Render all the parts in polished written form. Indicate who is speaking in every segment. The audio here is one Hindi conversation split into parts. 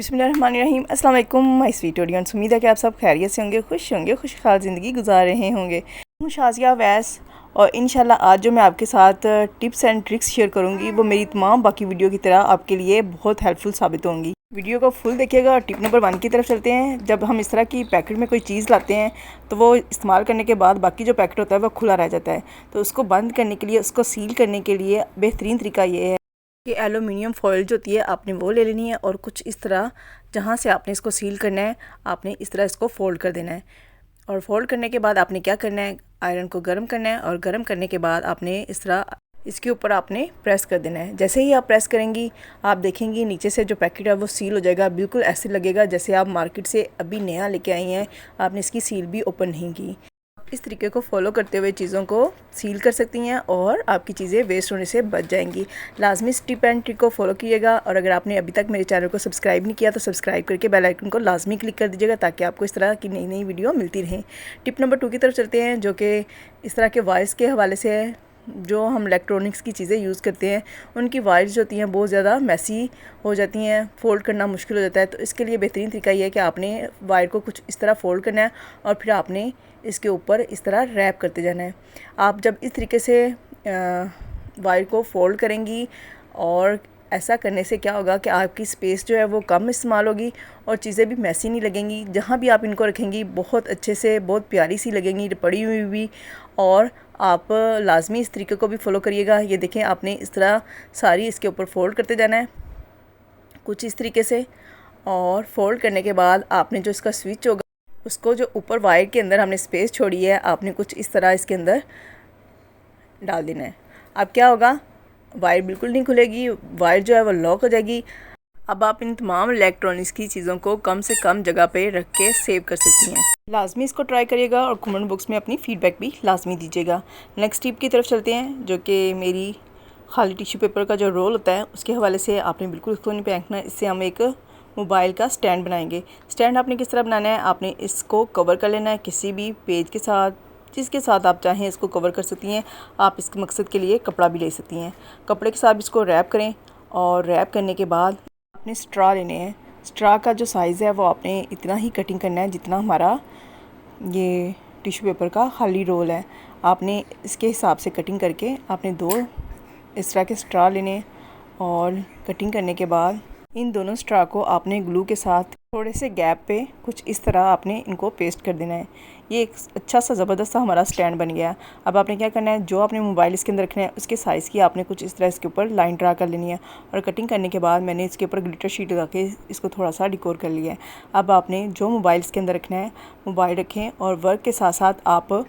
Speaker 1: बिस्मिल्लाहिर्रहमानिर्रहीम। अस्सलाम वालेकुम माय स्वीट ऑडियंस। उम्मीद है कि आप सब खैरियत से होंगे, खुश होंगे, खुशहाल ज़िंदगी गुजार रहे होंगे। हूँ शाज़िया अवैस और इंशाल्लाह आज जो मैं आपके साथ टिप्स एंड ट्रिक्स शेयर करूँगी वो मेरी तमाम बाकी वीडियो की तरह आपके लिए बहुत हेल्पफुल साबित होंगी। वीडियो को फुल देखिएगा और टिप नंबर 1 की तरफ चलते हैं। जब हम इस तरह की पैकेट में कोई चीज़ लाते हैं तो वो इस्तेमाल करने के बाद बाकी जो पैकेट होता है वो खुला रह जाता है, तो उसको बंद करने के लिए, उसको सील करने के लिए बेहतरीन तरीका ये है कि एलुमिनियम फॉइल जो होती है आपने वो ले लेनी है और कुछ इस तरह जहाँ से आपने इसको सील करना है आपने इस तरह इसको फ़ोल्ड कर देना है। और फ़ोल्ड करने के बाद आपने क्या करना है, आयरन को गर्म करना है और गर्म करने के बाद आपने इस तरह इसके ऊपर आपने प्रेस कर देना है। जैसे ही आप प्रेस करेंगी आप देखेंगी नीचे से जो पैकेट है वो सील हो जाएगा। बिल्कुल ऐसे लगेगा जैसे आप मार्केट से अभी नया लेके आई हैं, आपने इसकी सील भी ओपन नहीं की। इस तरीके को फॉलो करते हुए चीज़ों को सील कर सकती हैं और आपकी चीज़ें वेस्ट होने से बच जाएंगी। लाजमी इस टिप एंड ट्रिक को फॉलो कीजिएगा और अगर आपने अभी तक मेरे चैनल को सब्सक्राइब नहीं किया तो सब्सक्राइब करके बेल आइकन को लाजमी क्लिक कर दीजिएगा ताकि आपको इस तरह की नई नई वीडियो मिलती रहें। टिप नंबर 2 की तरफ चलते हैं जो कि इस तरह के वायर्स के हवाले से है। जो हम इलेक्ट्रॉनिक्स की चीज़ें यूज़ करते हैं उनकी वायर्स जो होती हैं बहुत ज़्यादा मैसी हो जाती हैं, फ़ोल्ड करना मुश्किल हो जाता है। तो इसके लिए बेहतरीन तरीका ये है कि आपने वायर को कुछ इस तरह फ़ोल्ड करना है और फिर आपने इसके ऊपर इस तरह रैप करते जाना है। आप जब इस तरीके से वायर को फ़ोल्ड करेंगी और ऐसा करने से क्या होगा कि आपकी स्पेस जो है वो कम इस्तेमाल होगी और चीज़ें भी मैसी नहीं लगेंगी। जहाँ भी आप इनको रखेंगी बहुत अच्छे से, बहुत प्यारी सी लगेंगी पड़ी हुई भी। और आप लाजमी इस तरीके को भी फॉलो करिएगा। ये देखें आपने इस तरह सारी इसके ऊपर फ़ोल्ड करते जाना है कुछ इस तरीके से। और फ़ोल्ड करने के बाद आपने जो इसका स्विच होगा उसको जो ऊपर वायर के अंदर हमने स्पेस छोड़ी है आपने कुछ इस तरह इसके अंदर डाल देना है। अब क्या होगा, वायर बिल्कुल नहीं खुलेगी, वायर जो है वो लॉक हो जाएगी। अब आप इन तमाम इलेक्ट्रॉनिक्स की चीज़ों को कम से कम जगह पे रख के सेव कर सकती हैं। लाजमी इसको ट्राई करिएगा और कमेंट बॉक्स में अपनी फ़ीडबैक भी लाजमी दीजिएगा। नेक्स्ट टिप की तरफ चलते हैं जो कि मेरी खाली टिश्यू पेपर का जो रोल होता है उसके हवाले से आपने बिल्कुल इसको नहीं फेंकना। इससे हम एक मोबाइल का स्टैंड बनाएंगे। स्टैंड आपने किस तरह बनाना है, आपने इसको कवर कर लेना है किसी भी पेज के साथ, जिसके साथ आप चाहें इसको कवर कर सकती हैं। आप इस मकसद के लिए कपड़ा भी ले सकती हैं। कपड़े के साथ इसको रैप करें और रैप करने के बाद आपने स्ट्रा लेने हैं। स्ट्रा का जो साइज़ है वो आपने इतना ही कटिंग करना है जितना हमारा ये टिश्यू पेपर का खाली रोल है। आपने इसके हिसाब से कटिंग करके आपने 2 इस तरह के स्ट्रा लेने और कटिंग करने के बाद इन दोनों स्ट्रा को आपने ग्लू के साथ थोड़े से गैप पे कुछ इस तरह आपने इनको पेस्ट कर देना है। ये एक अच्छा सा ज़बरदस्त सा हमारा स्टैंड बन गया। अब आपने क्या करना है, जो आपने मोबाइल इसके अंदर रखना है उसके साइज़ की आपने कुछ इस तरह इसके ऊपर लाइन ड्रा कर लेनी है। और कटिंग करने के बाद मैंने इसके ऊपर ग्लिटर शीट लगा के इसको थोड़ा सा डिकोर कर लिया है। अब आपने जो मोबाइल इसके अंदर रखना है मोबाइल रखें और वर्क के साथ साथ आप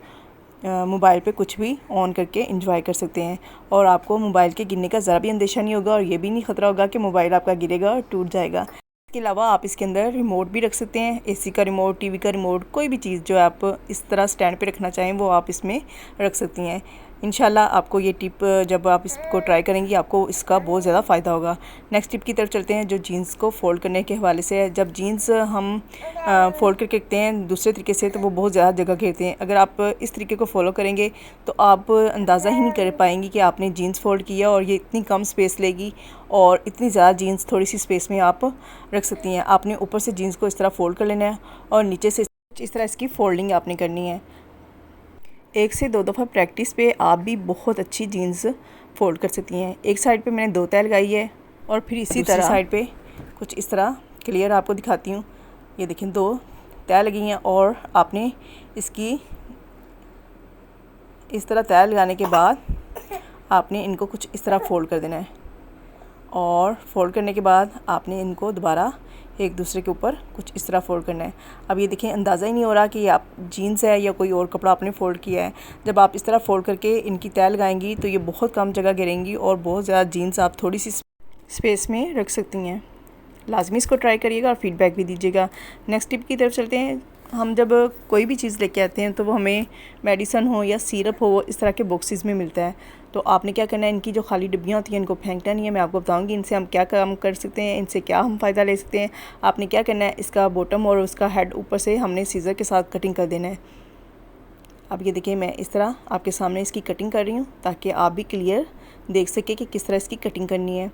Speaker 1: मोबाइल पे कुछ भी ऑन करके एंजॉय कर सकते हैं और आपको मोबाइल के गिरने का ज़रा भी अंदेशा नहीं होगा और ये भी नहीं ख़तरा होगा कि मोबाइल आपका गिरेगा और टूट जाएगा। इसके अलावा आप इसके अंदर रिमोट भी रख सकते हैं, एसी का रिमोट, टीवी का रिमोट, कोई भी चीज़ जो आप इस तरह स्टैंड पे रखना चाहें वो आप इसमें रख सकती हैं। इंशाल्लाह आपको ये टिप जब आप इसको ट्राई करेंगी आपको इसका बहुत ज़्यादा फ़ायदा होगा। नेक्स्ट टिप की तरफ चलते हैं जो जीन्स को फ़ोल्ड करने के हवाले से है। जब जीन्स हम फ़ोल्ड करके रखते हैं दूसरे तरीके से तो वो बहुत ज़्यादा जगह घेरते हैं। अगर आप इस तरीके को फॉलो करेंगे तो आप अंदाज़ा ही नहीं कर पाएंगी कि आपने जीन्स फ़ोल्ड किया और ये इतनी कम स्पेस लेगी और इतनी ज़्यादा जीन्स थोड़ी सी स्पेस में आप रख सकती हैं। आपने ऊपर से जीन्स को इस तरह फ़ोल्ड कर लेना है और नीचे से इस तरह इसकी फ़ोल्डिंग आपने करनी है। 1 से 2 दफ़ा प्रैक्टिस पे आप भी बहुत अच्छी जीन्स फ़ोल्ड कर सकती हैं। एक साइड पे मैंने 2 तह लगाई है और फिर इसी तरह साइड पे कुछ इस तरह क्लियर आपको दिखाती हूँ। ये देखें 2 तह लगी हैं और आपने इसकी इस तरह तह लगाने के बाद आपने इनको कुछ इस तरह फ़ोल्ड कर देना है और फ़ोल्ड करने के बाद आपने इनको दोबारा एक दूसरे के ऊपर कुछ इस तरह फ़ोल्ड करना है। अब ये देखें अंदाज़ा ही नहीं हो रहा कि आप जीन्स है या कोई और कपड़ा आपने फ़ोल्ड किया है। जब आप इस तरह फ़ोल्ड करके इनकी तह लगाएंगी तो ये बहुत कम जगह गिरेंगी और बहुत ज़्यादा जीन्स आप थोड़ी सी स्पेस में रख सकती हैं। लाजमी इसको ट्राई करिएगा और फ़ीडबैक भी दीजिएगा। नेक्स्ट टिप की तरफ चलते हैं। हम जब कोई भी चीज़ लेके आते हैं तो वो हमें मेडिसन हो या सिरप हो इस तरह के बॉक्सेस में मिलता है। तो आपने क्या करना है, इनकी जो खाली डिब्बियाँ होती हैं इनको फेंकना नहीं है। मैं आपको बताऊंगी इनसे हम क्या काम कर सकते हैं, इनसे क्या हम फ़ायदा ले सकते हैं। आपने क्या करना है, इसका बॉटम और उसका हेड ऊपर से हमने सीज़र के साथ कटिंग कर देना है। अब ये देखिए मैं इस तरह आपके सामने इसकी कटिंग कर रही हूँ ताकि आप भी क्लियर देख सकें कि किस तरह इसकी कटिंग करनी है।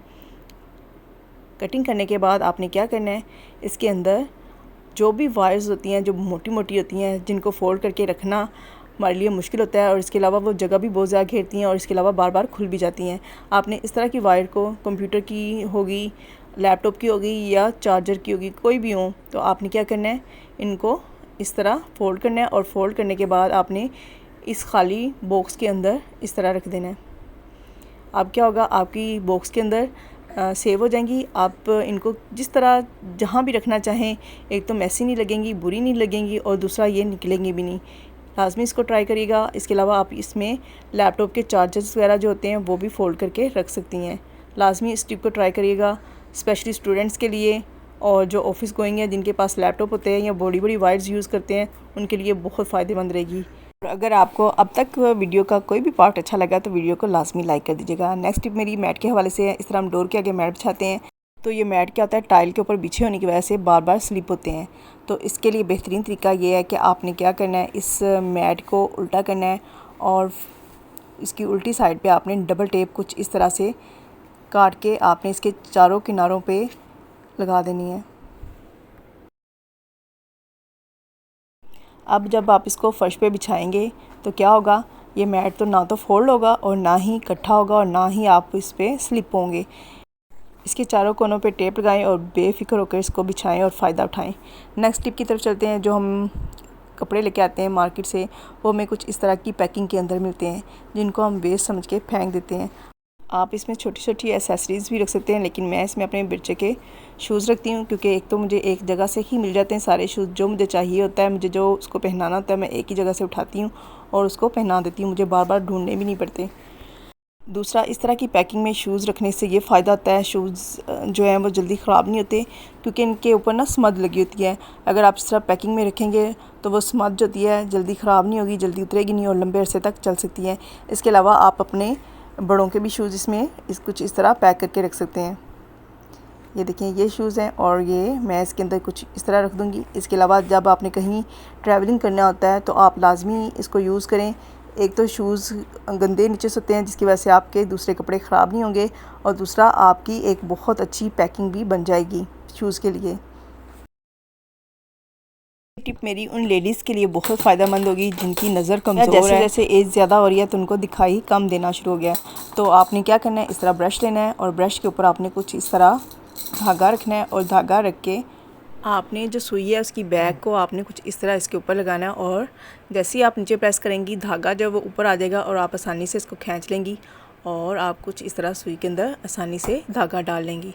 Speaker 1: कटिंग करने के बाद आपने क्या करना है, इसके अंदर जो भी वायर्स होती हैं जो मोटी मोटी होती हैं, जिनको फोल्ड करके रखना हमारे लिए मुश्किल होता है और इसके अलावा वो जगह भी बहुत ज़्यादा घेरती हैं और इसके अलावा बार बार खुल भी जाती हैं। आपने इस तरह की वायर को, कंप्यूटर की होगी, लैपटॉप की होगी या चार्जर की होगी, कोई भी हो, तो आपने क्या करना है, इनको इस तरह फ़ोल्ड करना है और फ़ोल्ड करने के बाद आपने इस खाली बॉक्स के अंदर इस तरह रख देना है। अब क्या होगा, आपकी बॉक्स के अंदर सेव हो जाएंगी। आप इनको जिस तरह जहाँ भी रखना चाहें, एक तो मैसी नहीं लगेंगी, बुरी नहीं लगेंगी और दूसरा ये निकलेंगी भी नहीं। लाजमी इसको ट्राई करिएगा। इसके अलावा आप इसमें लैपटॉप के चार्जर्स वगैरह जो होते हैं वो भी फ़ोल्ड करके रख सकती हैं। लाजमी इस टिप को ट्राई करिएगा, स्पेशली स्टूडेंट्स के लिए और जो ऑफिस गोइंग है, जिनके पास लैपटॉप होते हैं या बड़ी बड़ी वायर्स यूज़ करते हैं, उनके लिए बहुत फ़ायदेमंद रहेगी। और अगर आपको अब तक वीडियो का कोई भी पार्ट अच्छा लगा तो वीडियो को लाजमी लाइक कर दीजिएगा। नेक्स्ट टिप मेरी मैट के हवाले से है। इस तरह हम डोर के आगे मैट बिछाते हैं तो ये मैट क्या होता है, टाइल के ऊपर बिछे होने की वजह से बार बार स्लिप होते हैं। तो इसके लिए बेहतरीन तरीका ये है कि आपने क्या करना है, इस मैट को उल्टा करना है और इसकी उल्टी साइड पे आपने डबल टेप कुछ इस तरह से काट के आपने इसके चारों किनारों पे लगा देनी है। अब जब आप इसको फर्श पे बिछाएंगे तो क्या होगा, ये मैट तो ना तो फोल्ड होगा और ना ही इकट्ठा होगा और ना ही आप इस पर स्लिप होंगे। इसके चारों कोनों पे टेप लगाएं और बेफिक्र होकर इसको बिछाएं और फ़ायदा उठाएं। नेक्स्ट टिप की तरफ चलते हैं। जो हम कपड़े लेके आते हैं मार्केट से, वो हमें कुछ इस तरह की पैकिंग के अंदर मिलते हैं, जिनको हम वेस्ट समझ के फेंक देते हैं। आप इसमें छोटी छोटी एसेसरीज़ भी रख सकते हैं, लेकिन मैं इसमें अपने बच्चे के शूज़ रखती हूँ, क्योंकि एक तो मुझे एक जगह से ही मिल जाते हैं सारे शूज़। जो मुझे चाहिए होता है, मुझे जो उसको पहनाना होता है, मैं एक ही जगह से उठाती हूँ और उसको पहना देती हूँ, मुझे बार बार ढूंढने भी नहीं पड़ते। दूसरा, इस तरह की पैकिंग में शूज़ रखने से ये फ़ायदा होता है, शूज़ जो हैं वो जल्दी ख़राब नहीं होते, क्योंकि इनके ऊपर ना स्मद लगी होती है। अगर आप इस तरह पैकिंग में रखेंगे तो वो स्मद जो होती है जल्दी ख़राब नहीं होगी, जल्दी उतरेगी नहीं और लंबे अरसे तक चल सकती है। इसके अलावा आप अपने बड़ों के भी शूज़ इसमें कुछ इस तरह पैक करके रख सकते हैं। ये देखें, ये शूज़ हैं और ये मैं इसके अंदर कुछ इस तरह रख दूँगी। इसके अलावा जब आपने कहीं ट्रैवलिंग करना होता है तो आप लाजमी इसको यूज़ करें। एक तो शूज़ गंदे नीचे से होते हैं, जिसकी वजह से आपके दूसरे कपड़े ख़राब नहीं होंगे, और दूसरा आपकी एक बहुत अच्छी पैकिंग भी बन जाएगी शूज़ के लिए। टिप मेरी उन लेडीज़ के लिए बहुत फ़ायदेमंद होगी जिनकी नज़र कमज़ोर है। जैसे जैसे एज ज़्यादा हो रही है तो उनको दिखाई कम देना शुरू हो गया। तो आपने क्या करना है, इस तरह ब्रश लेना है और ब्रश के ऊपर आपने कुछ इस तरह धागा रखना है और धागा रख के आपने जो सुई है उसकी बैग को आपने कुछ इस तरह इसके ऊपर लगाना है, और जैसे ही आप नीचे प्रेस करेंगी धागा जब वो ऊपर आ जाएगा और आप आसानी से इसको खींच लेंगी और आप कुछ इस तरह सुई के अंदर आसानी से धागा डाल लेंगी।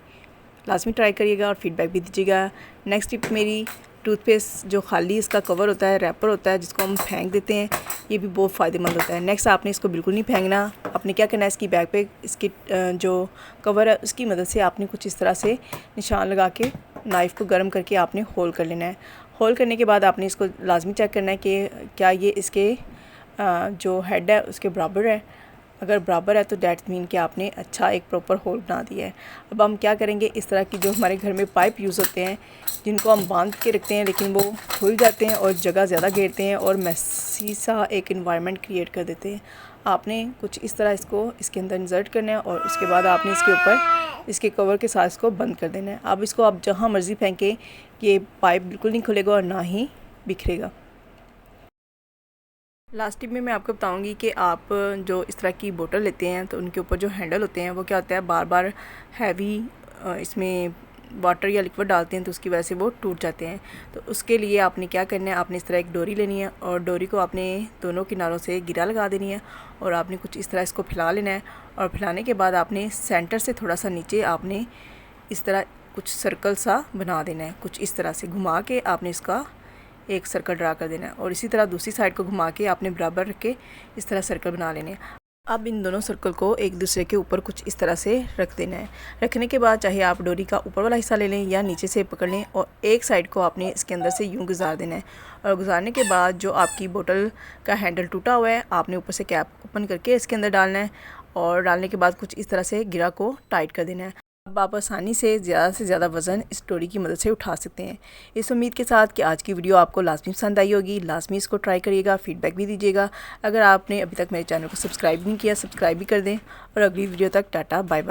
Speaker 1: लाजमी ट्राई करिएगा और फीडबैक भी दीजिएगा। नेक्स्ट टिप मेरी, टूथपेस्ट जो खाली इसका कवर होता है, रैपर होता है, जिसको हम फेंक देते हैं, ये भी बहुत फ़ायदेमंद होता है। नेक्स्ट, आपने इसको बिल्कुल नहीं फेंकना। आपने क्या करना है, इसकी बैग पे इसकी जो कवर है उसकी मदद से आपने कुछ इस तरह से निशान लगा के नाइफ़ को गर्म करके आपने होल कर लेना है। होल करने के बाद आपने इसको लाजमी चेक करना है कि क्या ये इसके जो हेड है उसके बराबर है। अगर बराबर है तो डैट मीन कि आपने अच्छा एक प्रॉपर होल बना दिया है। अब हम क्या करेंगे, इस तरह की जो हमारे घर में पाइप यूज़ होते हैं, जिनको हम बांध के रखते हैं लेकिन वो खुल जाते हैं और जगह ज़्यादा घेरते हैं और मैसी सा एक इन्वायरमेंट क्रिएट कर देते हैं। आपने कुछ इस तरह इसको इसके अंदर इंसर्ट करना है और उसके बाद आपने इसके ऊपर इसके कवर के साथ इसको बंद कर देना है। अब इसको आप जहाँ मर्ज़ी फेंकें, ये पाइप बिल्कुल नहीं खुलेगा और ना ही बिखरेगा। लास्ट टिप में मैं आपको बताऊंगी कि आप जो इस तरह की बोतल लेते हैं तो उनके ऊपर जो हैंडल होते हैं वो क्या होता है, बार बार हैवी इसमें वाटर या लिक्विड डालते हैं तो उसकी वजह से वो टूट जाते हैं। तो उसके लिए आपने क्या करना है, आपने इस तरह एक डोरी लेनी है और डोरी को आपने दोनों किनारों से गिरा लगा देनी है और आपने कुछ इस तरह इसको फैला लेना है। और फैलाने के बाद आपने सेंटर से थोड़ा सा नीचे आपने इस तरह कुछ सर्कल सा बना देना है। कुछ इस तरह से घुमा के आपने इसका एक सर्कल ड्रा कर देना है और इसी तरह दूसरी साइड को घुमा के आपने बराबर रख के इस तरह सर्कल बना लेने हैं। अब इन दोनों सर्कल को एक दूसरे के ऊपर कुछ इस तरह से रख देना है। रखने के बाद चाहे आप डोरी का ऊपर वाला हिस्सा ले लें या नीचे से पकड़ लें और एक साइड को आपने इसके अंदर से यूं गुजार देना है। और गुजारने के बाद जो आपकी बोतल का हैंडल टूटा हुआ है, आपने ऊपर से कैप ओपन करके इसके अंदर डालना है और डालने के बाद कुछ इस तरह से गिरा को टाइट कर देना है। अब आप आसानी से ज़्यादा वज़न इस डोरी की मदद से उठा सकते हैं। इस उम्मीद के साथ कि आज की वीडियो आपको लाजमी पसंद आई होगी। लाजमी इसको ट्राई करिएगा, फीडबैक भी दीजिएगा। अगर आपने अभी तक मेरे चैनल को सब्सक्राइब नहीं किया, सब्सक्राइब भी कर दें और अगली वीडियो तक टाटा बाय बाय।